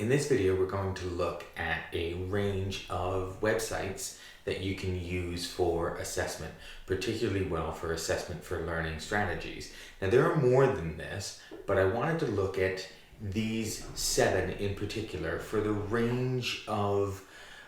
in this video, we're going to look at a range of websites that you can use for assessment, particularly well for assessment for learning strategies. Now, there are more than this, but I wanted to look at these 7 in particular for the range of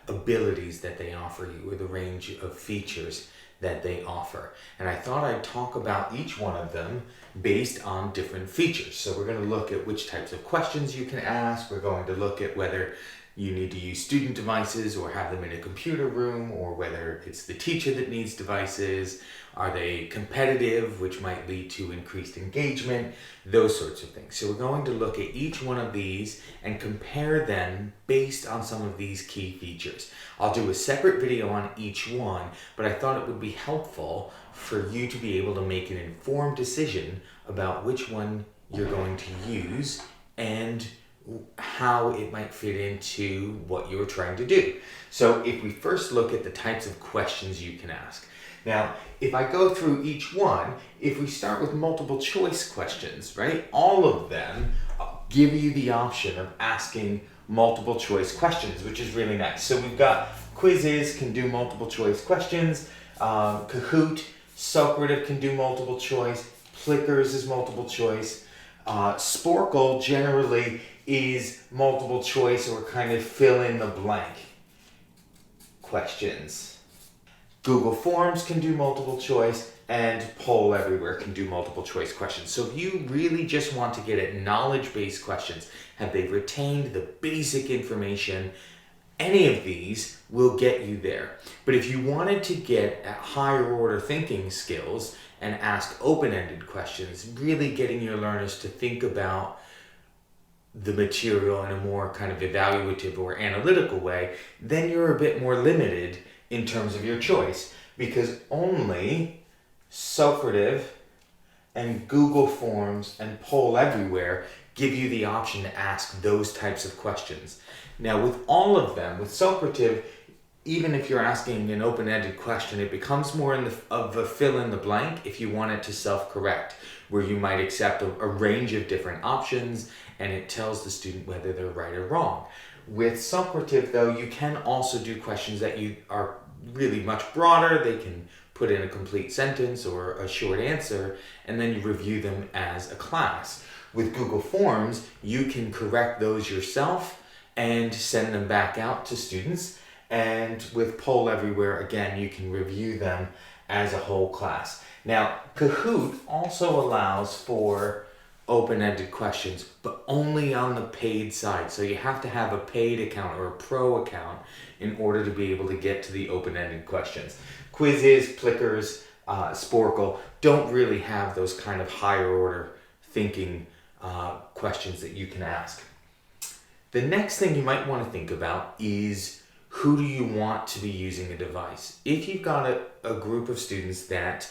abilities that they offer you, or the range of features that they offer. And I thought I'd talk about each one of them based on different features. So we're going to look at which types of questions you can ask. We're going to look at whether you need to use student devices or have them in a computer room, or whether it's the teacher that needs devices. Are they competitive, which might lead to increased engagement, those sorts of things. So we're going to look at each one of these and compare them based on some of these key features. I'll do a separate video on each one, but I thought it would be helpful for you to be able to make an informed decision about which one you're going to use and how it might fit into what you're trying to do. So if we first look at the types of questions you can ask. Now, if I go through each one, if we start with multiple choice questions, right? All of them give you the option of asking multiple choice questions, which is really nice. So we've got Quizizz can do multiple choice questions, Kahoot, Socrative can do multiple choice, Plickers is multiple choice, Sporkle generally is multiple choice or kind of fill in the blank questions. Google Forms can do multiple choice, and Poll Everywhere can do multiple choice questions. So if you really just want to get at knowledge-based questions, have they retained the basic information, any of these will get you there. But if you wanted to get at higher order thinking skills and ask open-ended questions, really getting your learners to think about the material in a more kind of evaluative or analytical way, then you're a bit more limited in terms of your choice, because only Socrative and Google Forms and Poll Everywhere give you the option to ask those types of questions. Now, with all of them, with Socrative, even if you're asking an open-ended question, it becomes more of a fill-in-the-blank if you want it to self-correct, where you might accept a range of different options and it tells the student whether they're right or wrong. With Socrative, though, you can also do questions that you are really much broader. They can put in a complete sentence or a short answer, and then you review them as a class. With Google Forms, you can correct those yourself and send them back out to students. And with Poll Everywhere, again, you can review them as a whole class. Now, Kahoot also allows for open-ended questions, but only on the paid side. So you have to have a paid account or a pro account in order to be able to get to the open-ended questions. Quizizz, Plickers, Sporkle don't really have those kind of higher order thinking questions that you can ask. The next thing you might want to think about is, who do you want to be using a device? If you've got a group of students that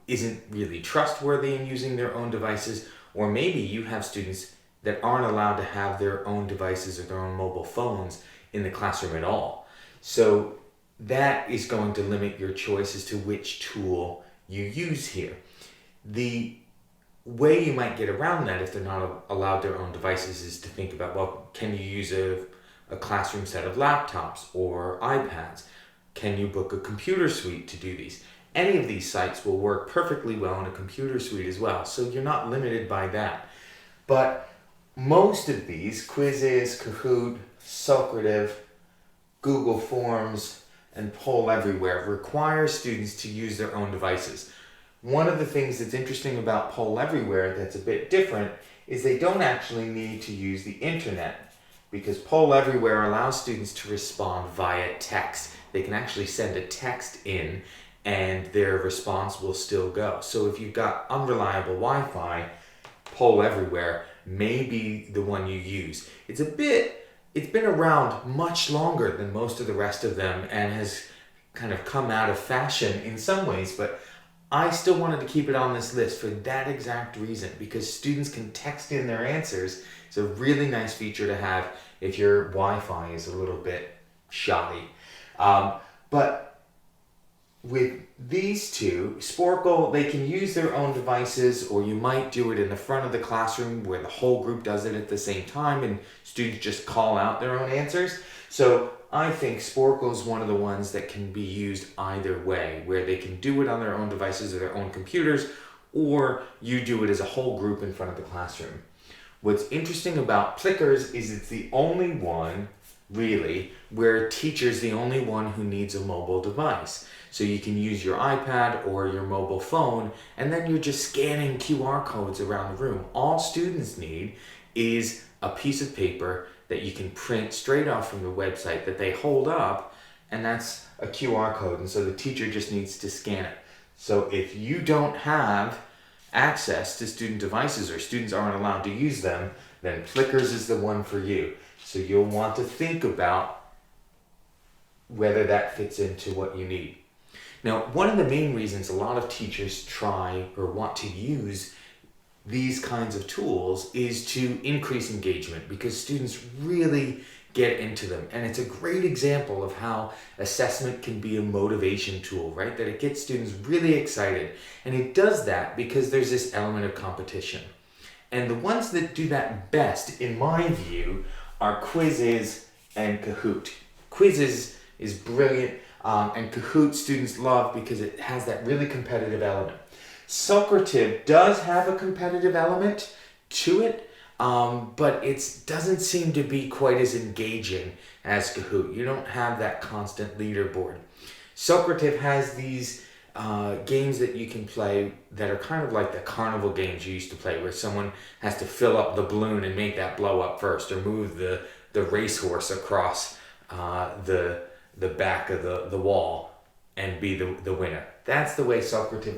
isn't really trustworthy in using their own devices, or maybe you have students that aren't allowed to have their own devices or their own mobile phones in the classroom at all. So that is going to limit your choice as to which tool you use here. The way you might get around that if they're not allowed their own devices is to think about, well, can you use a classroom set of laptops or iPads? Can you book a computer suite to do these? Any of these sites will work perfectly well in a computer suite as well, so you're not limited by that. But most of these, Quizizz, Kahoot, Socrative, Google Forms, and Poll Everywhere, require students to use their own devices. One of the things that's interesting about Poll Everywhere that's a bit different is they don't actually need to use the internet, because Poll Everywhere allows students to respond via text. They can actually send a text in and their response will still go. So if you've got unreliable Wi-Fi, Poll Everywhere may be the one you use. It's been around much longer than most of the rest of them and has kind of come out of fashion in some ways, but I still wanted to keep it on this list for that exact reason, because students can text in their answers. It's a really nice feature to have if your Wi-Fi is a little bit shoddy. But with these two, Sporkle, they can use their own devices, or you might do it in the front of the classroom where the whole group does it at the same time and students just call out their own answers. So I think Sporkle is one of the ones that can be used either way, where they can do it on their own devices or their own computers, or you do it as a whole group in front of the classroom. What's interesting about Plickers is it's the only one, really, where a teacher's the only one who needs a mobile device. So you can use your iPad or your mobile phone, and then you're just scanning QR codes around the room. All students need is a piece of paper that you can print straight off from the website that they hold up, and that's a QR code, and so the teacher just needs to scan it. So if you don't have access to student devices or students aren't allowed to use them, then Plickers is the one for you. So you'll want to think about whether that fits into what you need. Now, one of the main reasons a lot of teachers try or want to use these kinds of tools is to increase engagement, because students really get into them. And it's a great example of how assessment can be a motivation tool, right? That it gets students really excited. And it does that because there's this element of competition. And the ones that do that best, in my view, are Quizizz and Kahoot. Quizizz is brilliant, and Kahoot students love because it has that really competitive element. Socrative does have a competitive element to it, but it doesn't seem to be quite as engaging as Kahoot. You don't have that constant leaderboard. Socrative has these games that you can play that are kind of like the carnival games you used to play, where someone has to fill up the balloon and make that blow up first, or move the racehorse across the back of the wall and be the winner. That's the way Socrative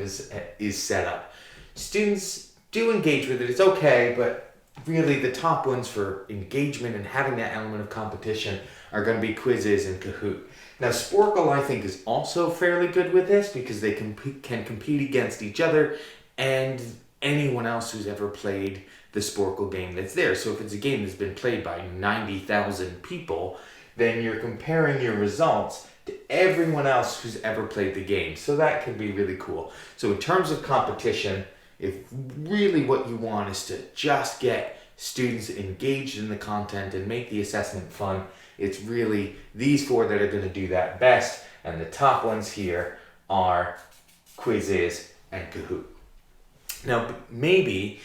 is set up. Students do engage with it. It's okay, but really the top ones for engagement and having that element of competition are going to be Quizizz and Kahoot. Now, Sporkle, I think, is also fairly good with this because they can compete against each other and anyone else who's ever played the Sporkle game that's there. So if it's a game that's been played by 90,000 people, then you're comparing your results to everyone else who's ever played the game. So that can be really cool. So in terms of competition, if really what you want is to just get students engaged in the content and make the assessment fun, it's really these four that are going to do that best. And the top ones here are Quizizz and Kahoot. Now, maybe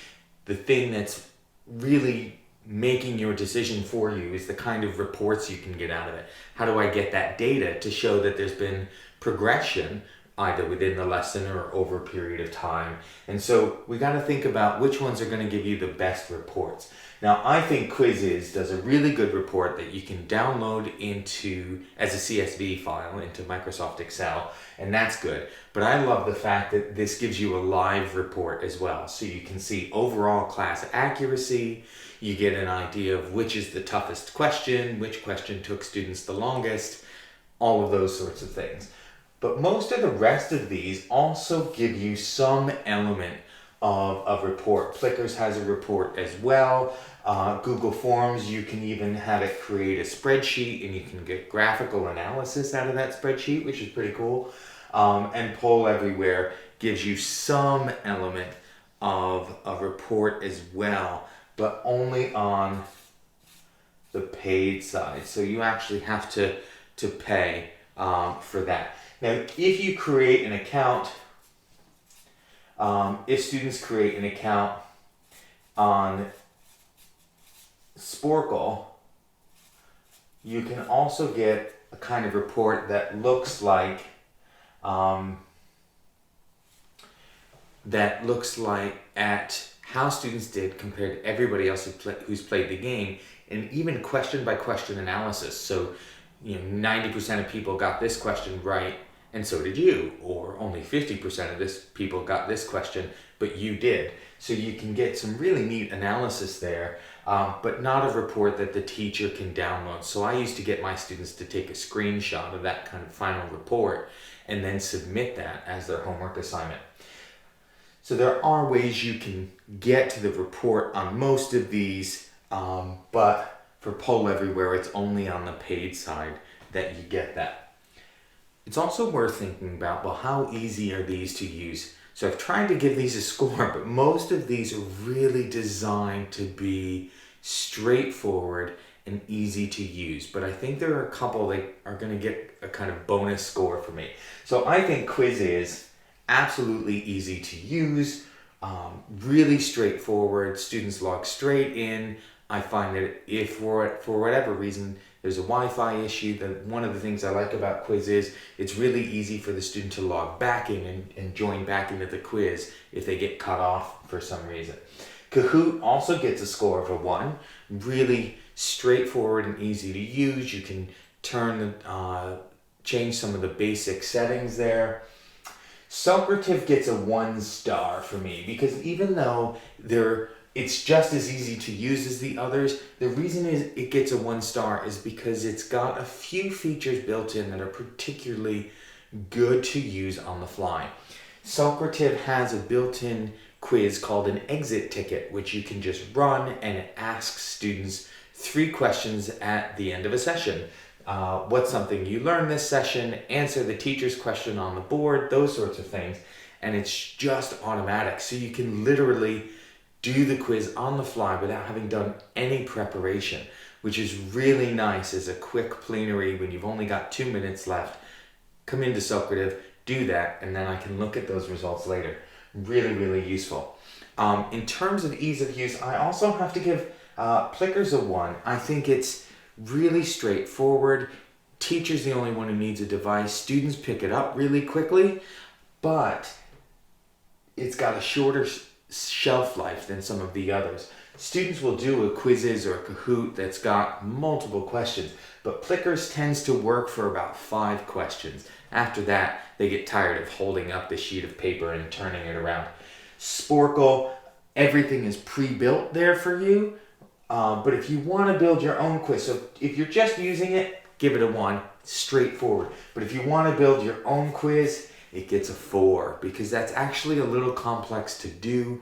the thing that's really making your decision for you is the kind of reports you can get out of it. How do I get that data to show that there's been progression either within the lesson or over a period of time? And so we got to think about which ones are going to give you the best reports. Now, I think Quizizz does a really good report that you can download into as a CSV file into Microsoft Excel, and that's good. But I love the fact that this gives you a live report as well. So you can see overall class accuracy, you get an idea of which is the toughest question, which question took students the longest, all of those sorts of things. But most of the rest of these also give you some element of a report. Plickers has a report as well. Google Forms, you can even have it create a spreadsheet and you can get graphical analysis out of that spreadsheet, which is pretty cool. And Poll Everywhere gives you some element of a report as well, but only on the paid side. So you actually have to pay for that. Now, if you create an account, if students create an account on Sporkle, you can also get a kind of report that looks like at how students did compared to everybody else who's played the game, and even question by question analysis. So, 90% of people got this question right, and so did you, or only 50% of this people got this question, but you did. So you can get some really neat analysis there, but not a report that the teacher can download. So I used to get my students to take a screenshot of that kind of final report and then submit that as their homework assignment. So there are ways you can get to the report on most of these, but for Poll Everywhere, it's only on the paid side that you get that. It's also worth thinking about, well, how easy are these to use? So I've tried to give these a score, but most of these are really designed to be straightforward and easy to use. But I think there are a couple that are going to get a kind of bonus score for me. So I think quiz is absolutely easy to use, really straightforward. Students log straight in. I find that if for whatever reason there's a Wi-Fi issue, that one of the things I like about quiz is it's really easy for the student to log back in and join back into the quiz if they get cut off for some reason. Kahoot also gets a score of a 1. Really straightforward and easy to use. You can change some of the basic settings there. Socrative gets a 1 star for me because even though it's just as easy to use as the others, the reason it gets a 1 star is because it's got a few features built in that are particularly good to use on the fly. Socrative has a built-in quiz called an exit ticket, which you can just run, and it asks students 3 questions at the end of a session. What's something you learned this session? Answer the teacher's question on the board, those sorts of things. And it's just automatic. So you can literally do the quiz on the fly without having done any preparation, which is really nice as a quick plenary when you've only got 2 minutes left. Come into Socrative, do that, and then I can look at those results later. Really, really useful. In terms of ease of use, I also have to give Plickers a 1. I think it's really straightforward. Teacher's the only one who needs a device. Students pick it up really quickly, but it's got a shorter shelf life than some of the others. Students will do a Quizzes or a Kahoot that's got multiple questions, but Plickers tends to work for about 5 questions. After that, they get tired of holding up the sheet of paper and turning it around. Sporkle, everything is pre-built there for you, but if you want to build your own quiz, so if you're just using it, give it a 1, straightforward. But if you want to build your own quiz, it gets a 4 because that's actually a little complex to do.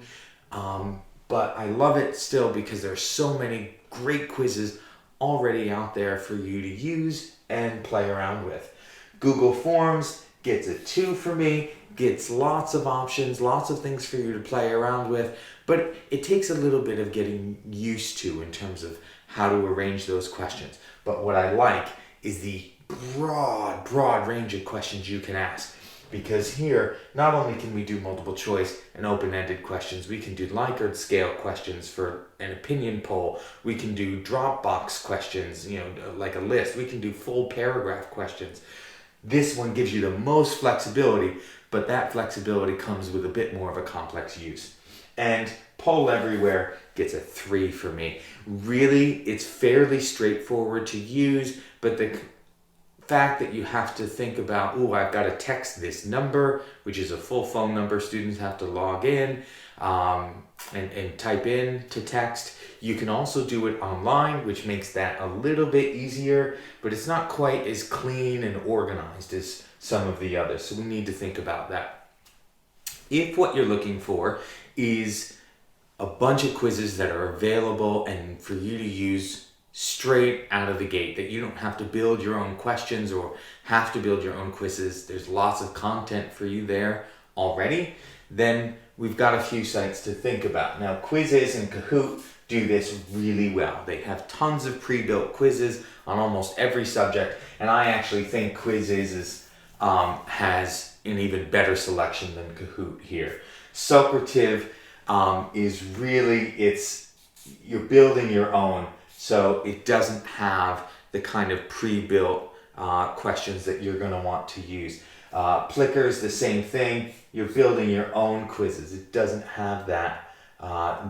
But I love it still because there's so many great quizzes already out there for you to use and play around with. Google Forms gets a 2 for me, gets lots of options, lots of things for you to play around with, but it takes a little bit of getting used to in terms of how to arrange those questions. But what I like is the broad range of questions you can ask. Because here, not only can we do multiple choice and open-ended questions, we can do Likert scale questions for an opinion poll. We can do Dropbox questions, like a list. We can do full paragraph questions. This one gives you the most flexibility, but that flexibility comes with a bit more of a complex use. And Poll Everywhere gets a 3 for me. Really, it's fairly straightforward to use, but the fact that you have to think about, I've got to text this number, which is a full phone number. Students have to log in and type in to text. You can also do it online, which makes that a little bit easier, but it's not quite as clean and organized as some of the others. So we need to think about that. If what you're looking for is a bunch of quizzes that are available and for you to use straight out of the gate, that you don't have to build your own questions or have to build your own quizzes, there's lots of content for you there already, then we've got a few sites to think about. Now, Quizzes and Kahoot do this really well. They have tons of pre-built quizzes on almost every subject, and I actually think Quizzes has an even better selection than Kahoot here. Socrative is really, you're building your own, so it doesn't have the kind of pre-built questions that you're going to want to use. Plickers, the same thing. You're building your own quizzes. It doesn't have that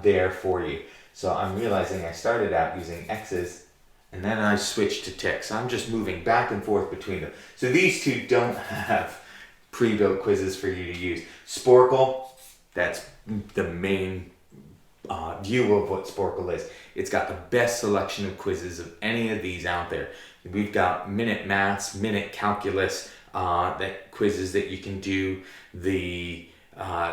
there for you. So I'm realizing I started out using X's and then I switched to ticks. I'm just moving back and forth between them. So these two don't have pre-built quizzes for you to use. Sporkle, that's the main view of what Sporkle is. It's got the best selection of quizzes of any of these out there. We've got minute maths, minute calculus, that quizzes that you can do, the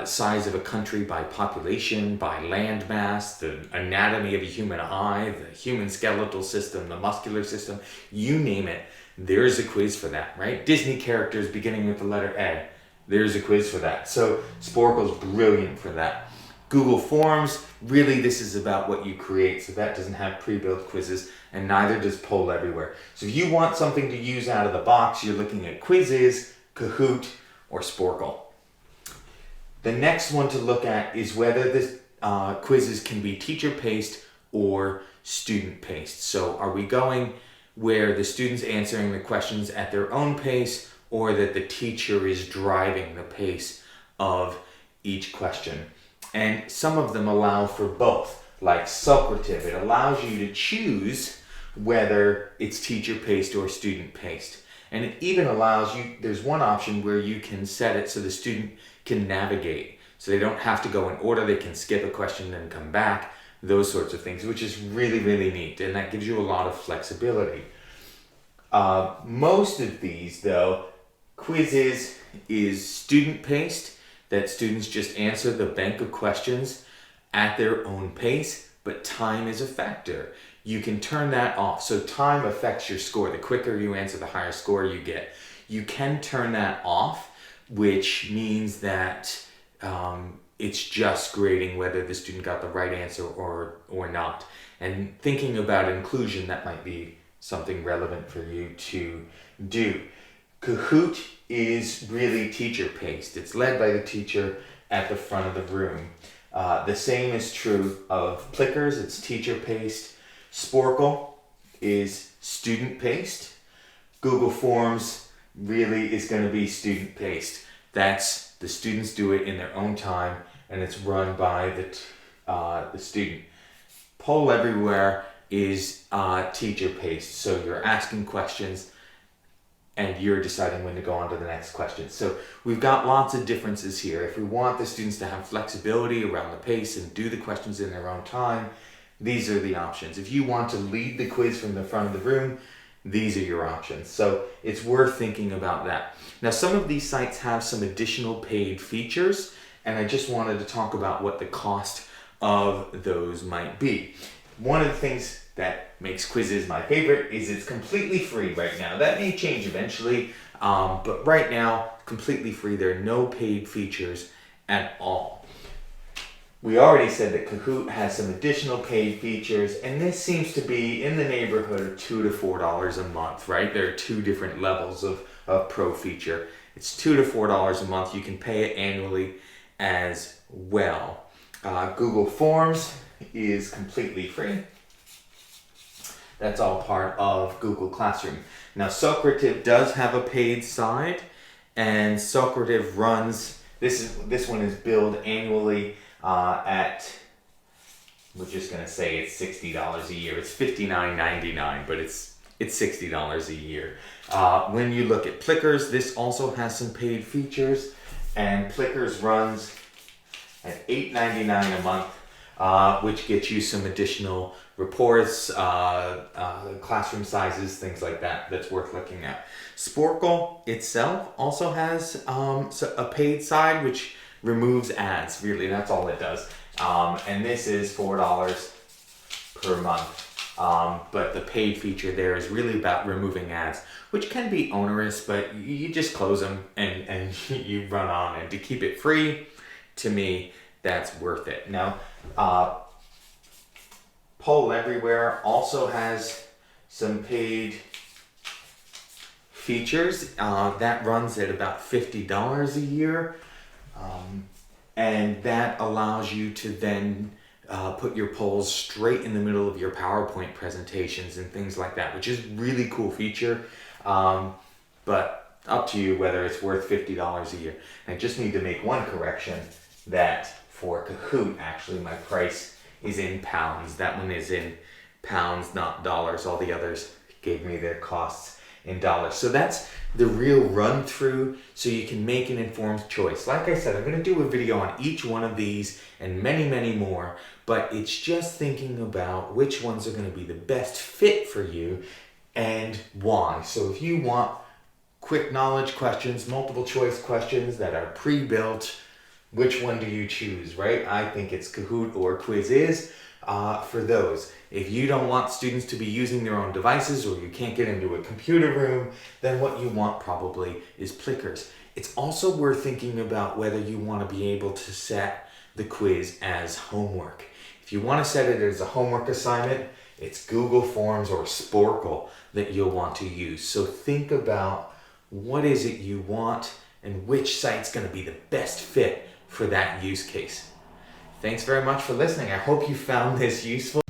size of a country by population, by land mass, the anatomy of a human eye, the human skeletal system, the muscular system, you name it. There's a quiz for that, right? Disney characters beginning with the letter A. There's a quiz for that. So Sporkle's brilliant for that. Google Forms, really this is about what you create, so that doesn't have pre-built quizzes, and neither does Poll Everywhere. So if you want something to use out of the box, you're looking at Quizizz, Kahoot, or Sporkle. The next one to look at is whether the quizzes can be teacher-paced or student-paced. So are we going where the student's answering the questions at their own pace, or that the teacher is driving the pace of each question? And some of them allow for both, like Socrative. It allows you to choose whether it's teacher-paced or student-paced. And it even allows you, there's one option where you can set it so the student can navigate. So they don't have to go in order, they can skip a question and then come back, those sorts of things, which is really, really neat. And that gives you a lot of flexibility. Most of these, though, Quizizz is student-paced, that students just answer the bank of questions at their own pace, but time is a factor. You can turn that off. So time affects your score. The quicker you answer, the higher score you get. You can turn that off, which means that it's just grading whether the student got the right answer or not. And thinking about inclusion, that might be something relevant for you to do. Kahoot is really teacher-paced. It's led by the teacher at the front of the room. The same is true of Plickers. It's teacher-paced. Sporkle is student-paced. Google Forms really is going to be student-paced. That's the students do it in their own time, and it's run by the student. Poll Everywhere is teacher-paced. So you're asking questions, and you're deciding when to go on to the next question. So we've got lots of differences here. If we want the students to have flexibility around the pace and do the questions in their own time, these are the options. If you want to lead the quiz from the front of the room, these are your options. So it's worth thinking about that. Now, some of these sites have some additional paid features, and I just wanted to talk about what the cost of those might be. One of the things that makes Quizizz my favorite is it's completely free right now. That may change eventually, but right now, completely free. There are no paid features at all. We already said that Kahoot has some additional paid features, and this seems to be in the neighborhood of $2 to $4 a month, right? There are two different levels of pro feature. It's $2 to $4 a month. You can pay it annually as well. Google Forms is completely free. That's all part of Google Classroom. Now, Socrative does have a paid side, and Socrative runs, this one is billed annually at, we're just going to say it's $60 a year. It's $59.99, but it's $60 a year. When you look at Plickers, this also has some paid features, and Plickers runs at $8.99 a month, which gets you some additional reports, classroom sizes, things like that, that's worth looking at. Sporkle itself also has a paid side, which removes ads, really, that's all it does. And this is $4 per month. But the paid feature there is really about removing ads, which can be onerous, but you just close them and you run on. And to keep it free, to me, that's worth it. Now, Poll Everywhere also has some paid features. That runs at about $50 a year. And that allows you to then put your polls straight in the middle of your PowerPoint presentations and things like that, which is really cool feature. But up to you whether it's worth $50 a year. And I just need to make one correction, that for Kahoot, actually my price is in pounds. That one is in pounds, not dollars. All the others gave me their costs in dollars. So that's the real run through, so you can make an informed choice. Like I said, I'm going to do a video on each one of these and many, many more, but it's just thinking about which ones are going to be the best fit for you and why. So if you want quick knowledge questions, multiple choice questions that are pre-built, which one do you choose, right? I think it's Kahoot or Quizizz. for those. If you don't want students to be using their own devices or you can't get into a computer room, then what you want probably is Plickers. It's also worth thinking about whether you want to be able to set the quiz as homework. If you want to set it as a homework assignment, it's Google Forms or Sporkle that you'll want to use. So think about what is it you want and which site's going to be the best fit for that use case. Thanks very much for listening. I hope you found this useful.